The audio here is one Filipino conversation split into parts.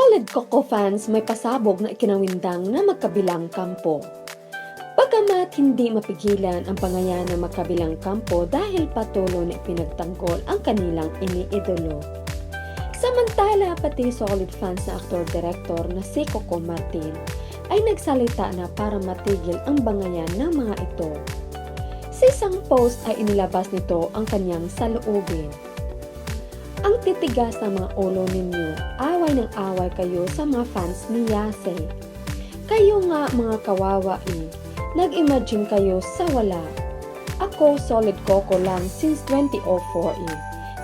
Solid Coco fans may pasabog na ikinawindang na magkabilang kampo. Bagamat hindi mapigilan ang pangayan ng magkabilang kampo dahil patuloy na ipinagtanggol ang kanilang iniidolo. Samantala, pati solid fans na aktor-direktor na si Coco Martin ay nagsalita na para matigil ang bangayan ng mga ito. Sa isang post ay inilabas nito ang kanyang saloobin. Ang titigas ng mga ulo ninyo, away ng away kayo sa mga fans ni Yase. Kayo nga mga kawawa nag-imagine kayo sa wala. Ako solid Coco lang since 2004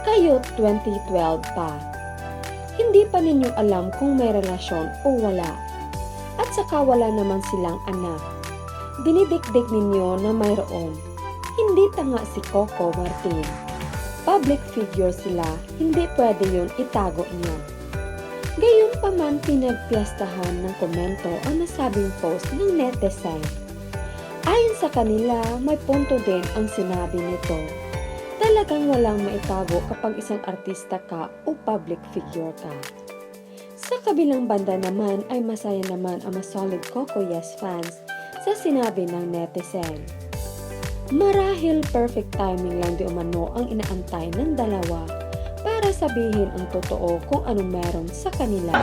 Kayo 2012 pa. Hindi pa ninyo alam kung may relasyon o wala. At saka wala naman silang anak. Dinidikdik ninyo na mayroon. Hindi tanga si Coco Martin. Public figure sila, hindi pwede yun itago niya. Gayon pa man pinagpiyastahan ng komento ang nasabing post ng netizen. Ayon sa kanila, may punto din ang sinabi nito. Talagang walang maitago kapag isang artista ka o public figure ka. Sa kabilang banda naman ay masaya naman ang mga solid Coco Yes fans sa sinabi ng netizen. Marahil perfect timing lang di umano ang inaantay ng dalawa para sabihin ang totoo kung anong meron sa kanila.